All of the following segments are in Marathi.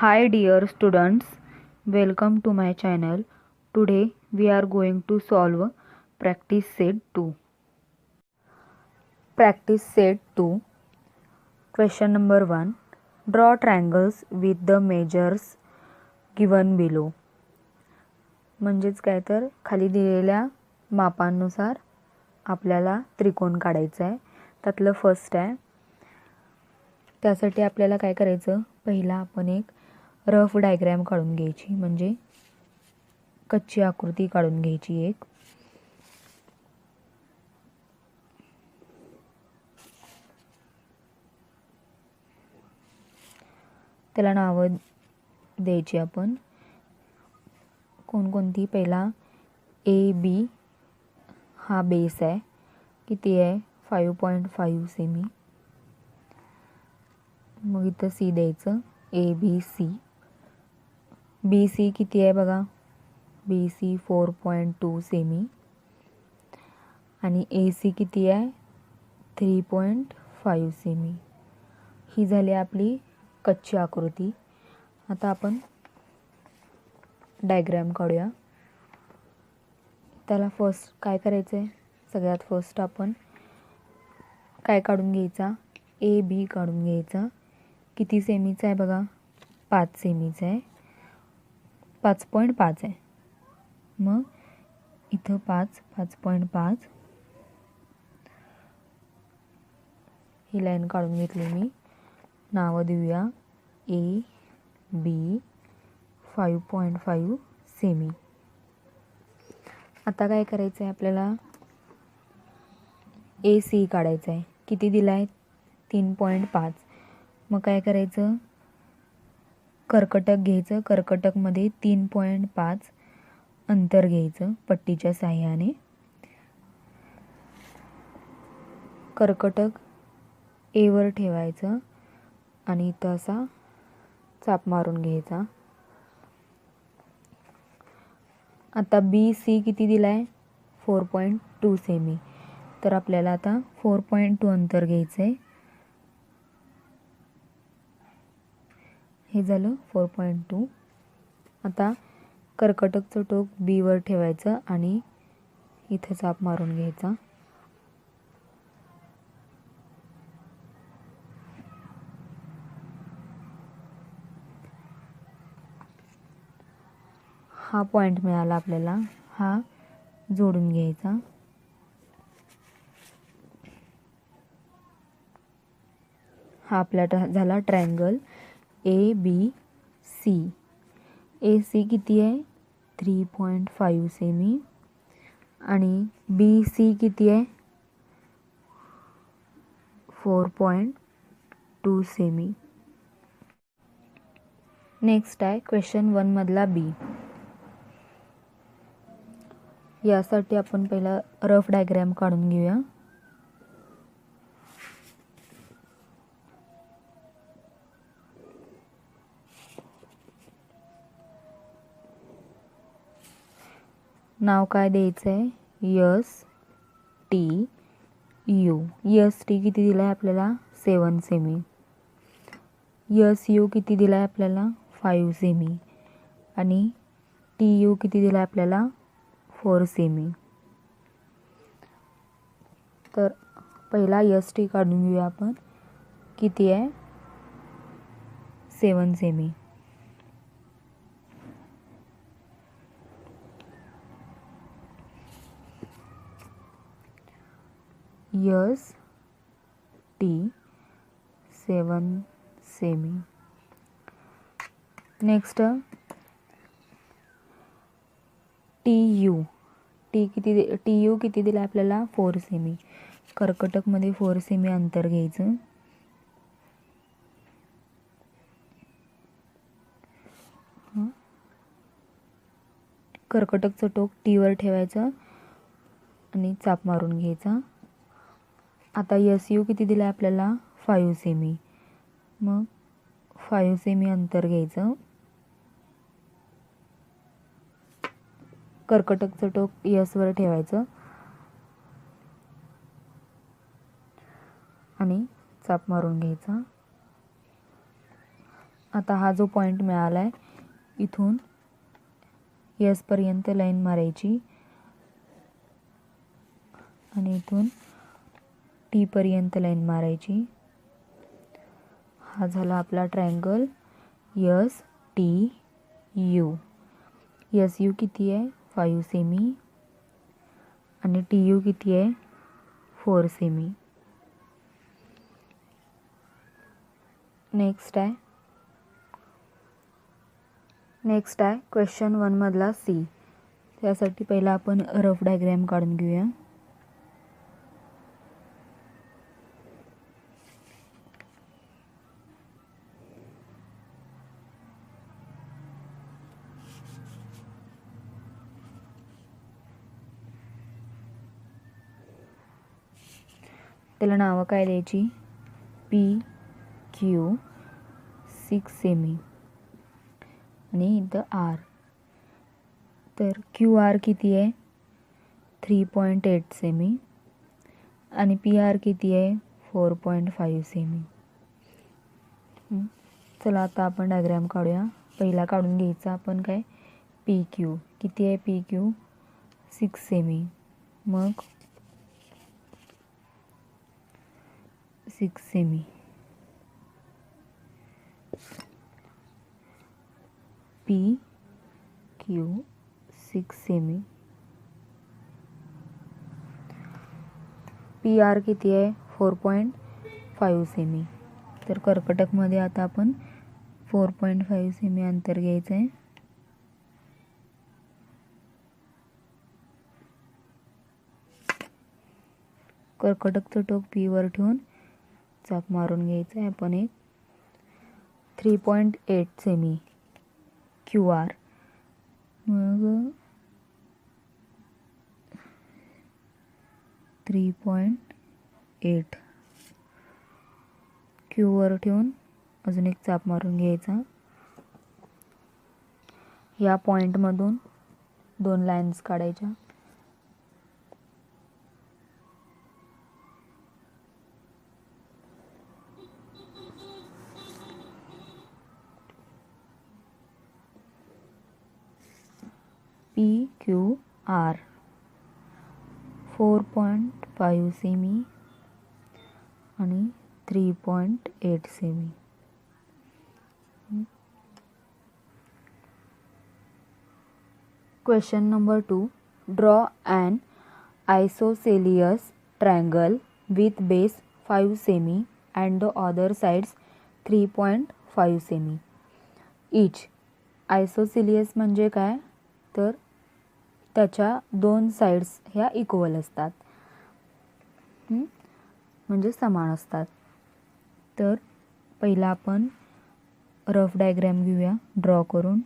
Hi dear students, welcome to my channel. Today we are going to solve practice set 2. Practice set 2. Question number 1. Draw triangles with the measures given below. म्हणजेच काय तर खाली दिलेल्या मापांनुसार आपल्याला त्रिकोण काढायचा आहे. त्यातलं फर्स्ट आहे. त्यासाठी आपल्याला काय करायचं, पहिला आपण एक रफ डायग्राम काढून घ्यायची, म्हणजे कच्ची आकृती काढून घ्यायची एक. त्याला नावं द्यायची आपण कोणकोणती. पहिला AB हा बेस आहे, किती आहे 5.5 सेमी. मग इथं C द्यायचं, ABC. BC किती आहे बघा, BC 4.2 सेमी. आणि AC किती आहे 3.5 सेमी. ही झाली आपली कच्ची आकृती. आता आपण डायग्राम काढूया. त्याला फर्स्ट काय करायचं आहे, सगळ्यात फर्स्ट आपण काय काढून घ्यायचा, AB काढून घ्यायचा. किती सेमीचा आहे बघा, 5 सेमीचा आहे, 5.5 आहे. मग इथं 5.5 ही लाईन काढून घेतली मी. नावं देऊया AB 5.5 सेमी. आता काय करायचं आहे, आपल्याला AC काढायचं आहे. किती दिला आहे 3.5. मग काय करायचं, कर्कटक घ्यायचं. कर्कटकमध्ये 3.5 अंतर घ्यायचं पट्टीच्या साहाय्याने. कर्कटक A वर ठेवायचं आणि इथं असा चाप मारून घ्यायचा. आता BC किती दिला आहे 4.2 सेमी. तर आपल्याला आता 4.2 अंतर घ्यायचं आहे. हे झालं 4.2. आता कर्कटकचं टोक B वर ठेवायचं आणि इथं चाप मारून घ्यायचा. हा पॉईंट मिळाला आपल्याला, हा जोडून घ्यायचा. हा आपला झाला ट्रायंगल ABC. AC किती आहे 3.5 सेमी आणि BC किती आहे 4.2 सेमी. नेक्स्ट आहे क्वेश्चन 1 मधला B. यासाठी आपण पहिला रफ डायग्राम काढून घेऊया. नाव काय द्यायचं आहे, STU. ST किती दिला आहे आपल्याला 7 सेमी. SU किती दिला आहे आपल्याला 5 सेमी. आणि TU किती दिला आहे आपल्याला 4 सेमी. तर पहिला ST काढून घेऊया आपण, किती आहे 7 semi. ST 7 semi. Next TU. TU किती दिला आपल्याला 4 सेमी. कर्कटकमध्ये 4 सेमी अंतर घ्यायचं. कर्कटकचं टोक T वर ठेवायचं आणि चाप मारून घ्यायचा. आता SU किती दिला आपल्याला 5 सेमी. मग 5 सेमी अंतर घ्यायचं. कर्कटकचं टोक S वर ठेवायचं आणि चाप मारून घ्यायचा. आता हा जो पॉईंट मिळाला आहे इथून यसपर्यंत लाईन मारायची आणि इथून टीपर्यंत लाईन मारायची. हा झाला आपला triangle yes T U. Yes you किती आहे 5 सेमी आणि टी यू किती आहे 4 सेमी. नेक्स्ट आहे क्वेश्चन 1 मधला सी. त्यासाठी पहिला आपण रफ डायग्रॅम काढून घेऊया. त्याला नावं काय द्यायची पी क्यू 6 सेमी आणि इथं आर. तर क्यू आर किती आहे 3.8 सेमी आणि पी आर किती आहे 4.5 सेमी. चला आता आपण डायग्रॅम काढूया. पहिला काढून घ्यायचा आपण काय पी क्यू. किती आहे पी क्यू 6 सेमी. मग 6 सेमी पी क्यू 6 सेमी. पी आर किती आहे 4.5 सेमी. तर कर्कटकमध्ये आता आपण 4.5 सेमी अंतर घ्यायचं आहे. कर्कटकचं टोक पी वर ठेवून चाप मारून घ्यायचं आहे आपण एक 3.8 सेमी क्यू आर. मग 3.8 क्यू वर ठेवून अजून एक चाप मारून घ्यायचा. या पॉईंटमधून 2 लाईन्स काढायच्या. पी क्यू आर 4.5 सेमी आणि 3.8 cm. Question number 2. Draw an isosceles triangle with base 5 cm and the other sides 3.5 cm each. Isosceles म्हणजे काय तर त्याच्या 2 साइड्स ह्या इक्वल असतात, म्हणजे समान असतात. तर पहिला आपण रफ डायग्रॅम घेऊया ड्रॉ करून.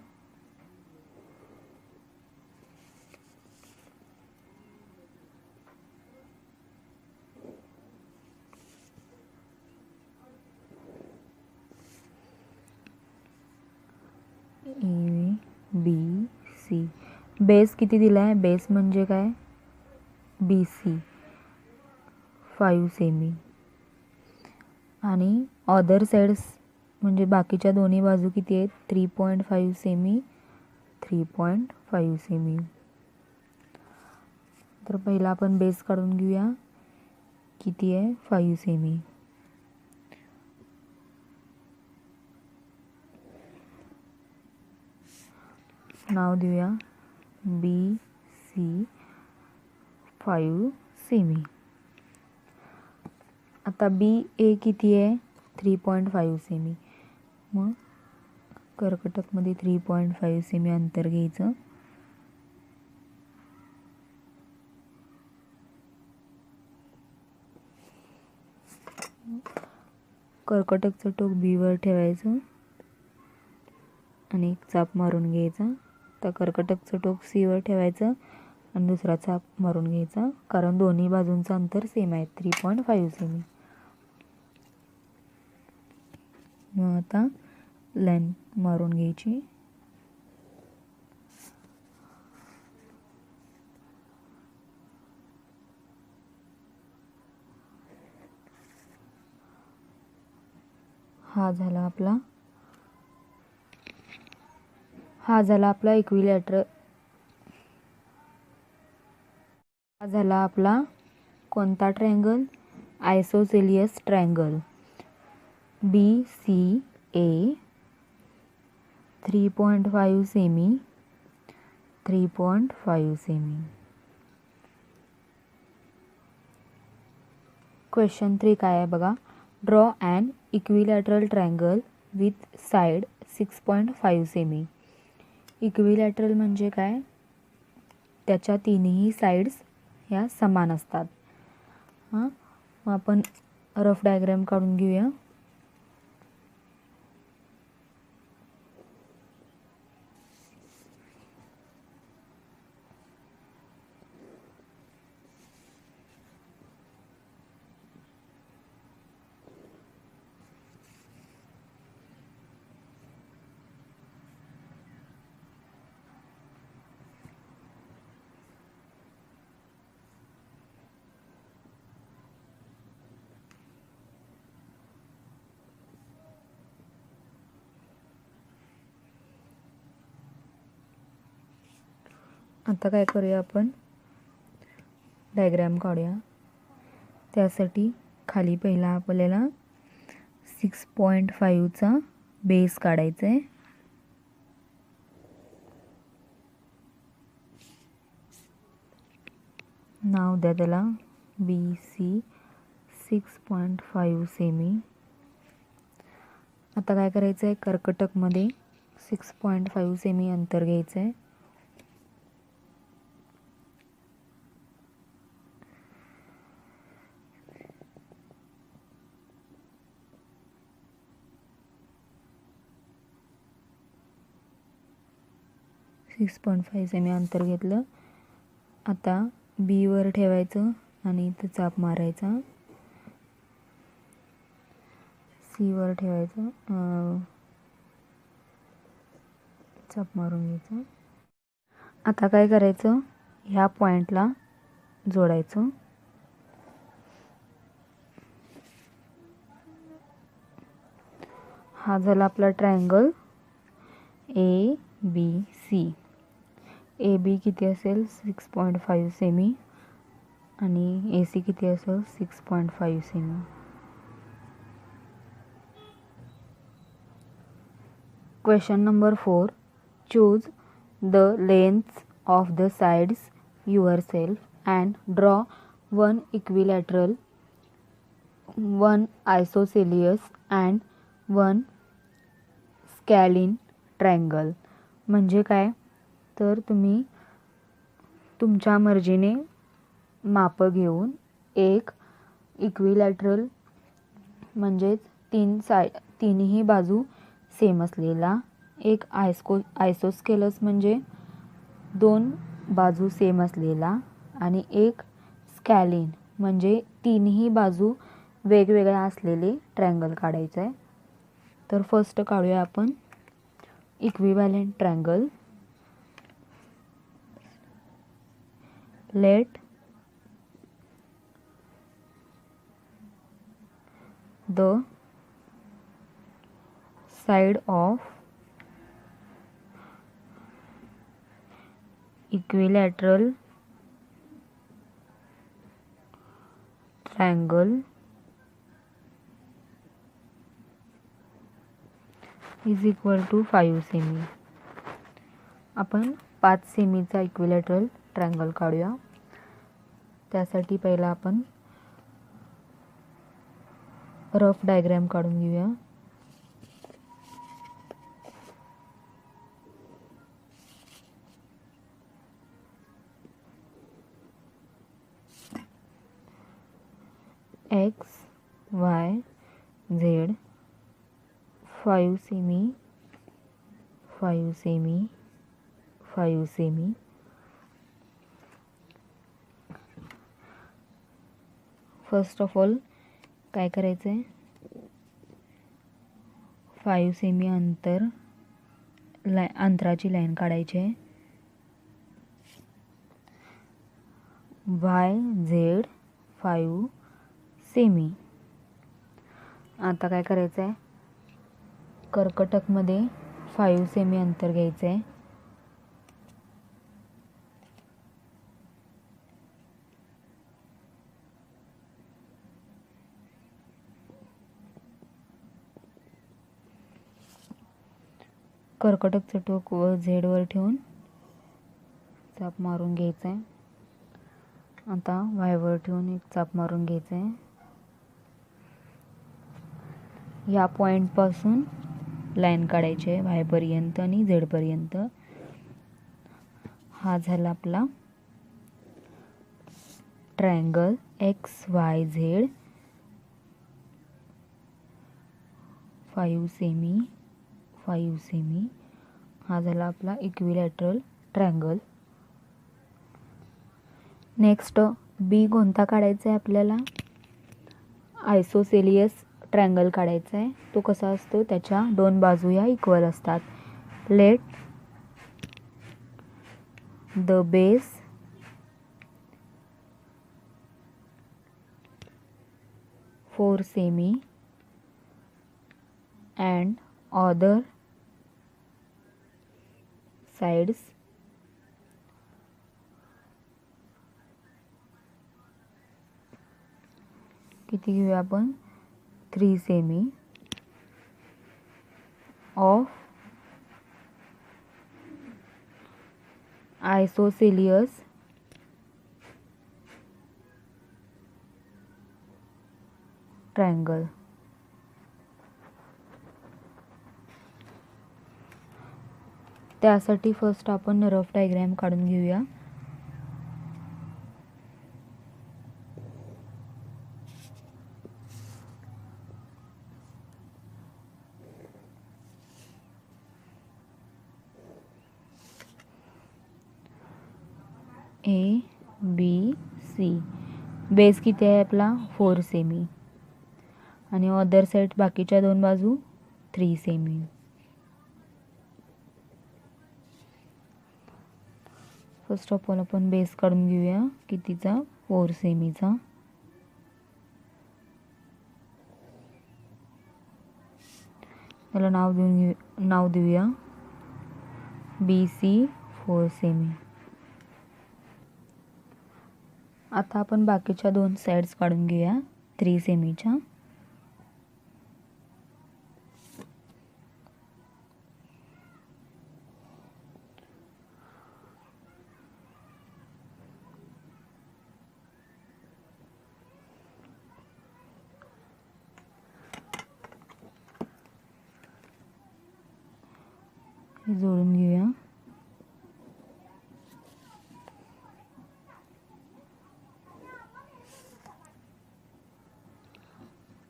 A B C. बेस किती दिला आहे बेस म्हणजे काय बी सी 5 सेमी आणि अदर साइड्स म्हणजे बाकीच्या दोन्ही बाजू किती आहेत 3.5 सेमी 3.5 सेमी. तर पहिला आपण बेस काढून घेऊया. किती आहे 5 सेमी. नाव देऊया बी सी 5 सेमी. आता बी ए किती आहे 3.5 सेमी. मग कर्कटकमध्ये 3.5 सेमी अंतर घ्यायचं. कर्कटकचं टोक बी वर ठेवायचं आणि एक चाप मारून घ्यायचा. तर कर्कटकचं टोक सी वर ठेवायचं आणि दुसरा चाप मारून घ्यायचा, कारण दोन्ही बाजूंचं अंतर सेम आहे 3.5 सेमी. मग आता लाईन मारून घ्यायची. हा झाला आपला हा झाला आपला इक्विलॅटरल, हा झाला आपला कोणता triangle? Isosceles triangle. BCA 3.5 cm, 3.5 cm. Question 3 काय आहे बघा. Draw an equilateral triangle with side 6.5 cm. Equilateral म्हणजे काय? त्याच्या तिन्ही साईड्स ह्या समान असतात. हां, मग आपण रफ डायग्राम काढून घेऊया. आता काय करूया, आपण डायग्राम काढूया. त्यासाठी खाली पहिला आपल्याला 6.5चा बेस काढायचा आहे. नाव द्या त्याला BC 6.5 सेमी. आता काय करायचं आहे, कर्कटकमध्ये 6.5 सेमी अंतर घ्यायचं आहे. सेमी अंतर घेतलं. आता B वर ठेवायचं आणि इथं चाप मारायचा. C वर ठेवायचं, चाप मारून घ्यायचं. आता काय करायचं, ह्या पॉइंटला जोडायचं. हा झाला आपला ट्रायंगल ABC. AB किती असेल? 6.5 सेमी आणि AC किती असेल? 6.5 semi. Question number 4. Choose the lengths of the sides yourself and draw one equilateral, one isosceles and one scalene triangle. म्हणजे काय? तर तुम्ही तुमच्या मर्जीने माप घेऊन एक इक्विलॅटरल म्हणजेच तिन्ही बाजू सेम असलेला, एक आयसोस्केलस म्हणजे 2 बाजू सेम असलेला, आणि एक स्कॅलिन म्हणजे तिन्ही बाजू वेगवेगळ्या असलेले ट्रायंगल काढायचं आहे. तर फर्स्ट काढूया आपण equivalent triangle. Let the side of equilateral triangle is equal to 5 semi. आपण 5 सेमीचा इक्विलॅटरल ट्रायंगल काढूया. त्यासाठी पहिला आपण रफ डायग्राम काढून घेऊया. X, Y, Z 5 semi, 5 semi, 5 semi. First of all काय करायचं आहे, 5 सेमी अंतराची लाईन काढायची आहे. YZ 5 semi. आता काय करायचं आहे, कर्कटकमध्ये 5 सेमी अंतर घ्यायचं आहे. कर्कटक चटूक व झेडवर ठेवून चाप मारून घ्यायचं आहे. आता वायवर ठेवून एक चाप मारून घ्यायचं आहे. ह्या पॉईंटपासून लाईन काढायची आहे वायपर्यंत आणि झेडपर्यंत. हा झाला आपला ट्रायंगल XYZ 5 सेमी 5 सेमी. हा झाला आपला इक्विलॅटरल ट्रायंगल. नेक्स्ट बी कोणता काढायचा आहे आपल्याला? आयसोसेलियस ट्रायंगल काढायचा आहे. तो कसा असतो? त्याच्या दोन बाजू या इक्वल असतात. Let the base four semi and other sides किती घेऊया आपण? 3 सेमी of isosceles triangle. त्यासाठी फर्स्ट आपण रफ डायग्राम काढून घेऊया. ABC बेस किती आहे आपला? 4 सेमी आणि अदर साईड बाकीच्या दोन बाजू 3 सेमी. फर्स्ट ऑफ ऑल आपण बेस काढून घेऊया. कितीचा? 4 सेमीचा. त्याला नाव देऊया BC 4 सेमी. आता आपण बाकीच्या दोन साइड्स काढून घेऊया 3 सेमीच्या. जोडून घेऊया.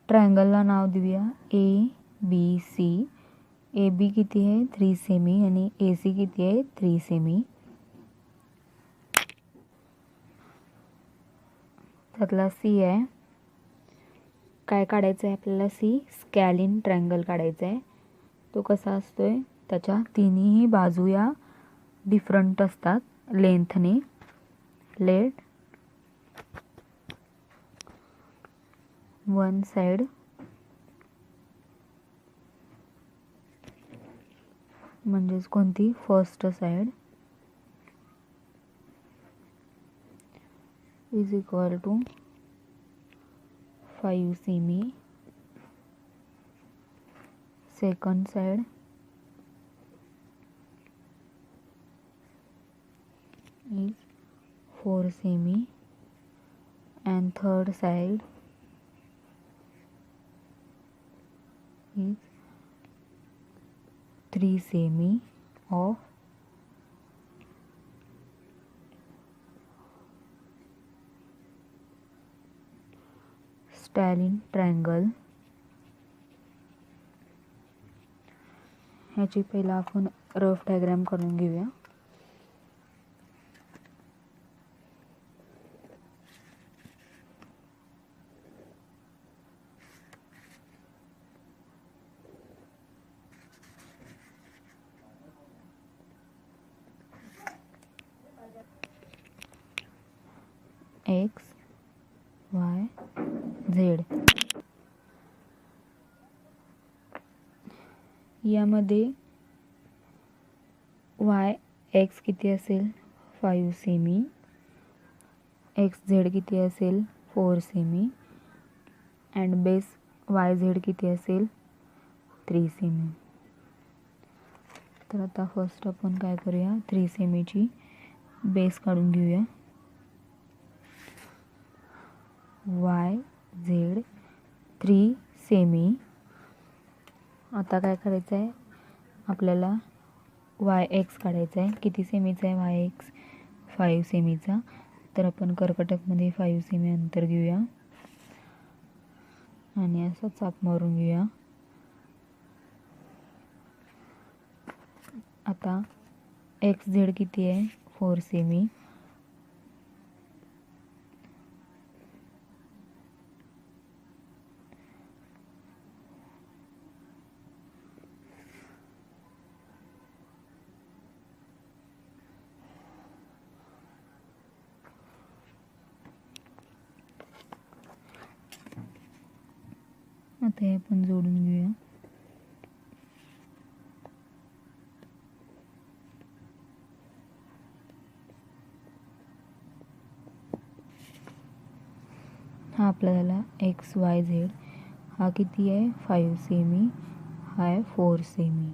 ट्रायंगलला नाव देऊया ABC. AB किती आहे? 3 सेमी आणि AC किती आहे? 3 सेमी. त्यातला C आहे. काय काढायचं आहे आपल्याला? C स्कॅलिन ट्रायंगल काढायचा आहे. तो कसा असतोय? त्याच्या तिन्ही बाजू या डिफरंट असतात लेंथने. लेट वन साइड म्हणजेच कोणती? First side is equal to 5 सेमी. Second side is 4 semi and third side is 3 semi of scalene triangle. ह्याची पहिला आपण रफ डायग्राम करून घेऊया. X Y Z. यामध्ये X किती असेल? 5 सेमी. XZ किती असेल? 4 सेमी. अँड बेस YZ किती असेल? 3 सेमी. तर आता फर्स्ट आपण काय करूया, 3 सेमीची बेस काढून घेऊया. Y Z 3 semi. आता काय करायचं आहे आपल्याला, वाय एक्स काढायचा आहे. किती सेमीचा आहे वाय एक्स? 5 सेमीचा. तर आपण कर्कटकमध्ये 5 सेमी अंतर घेऊया आणि असं चाप मारून घेऊया. आता एक्स झेड किती आहे? 4 सेमी. आता हे आपण जोडून घेऊया. हा आपला झाला एक्स वाय झेड. हा किती आहे? 5 सेमी. हा आहे 4 सेमी.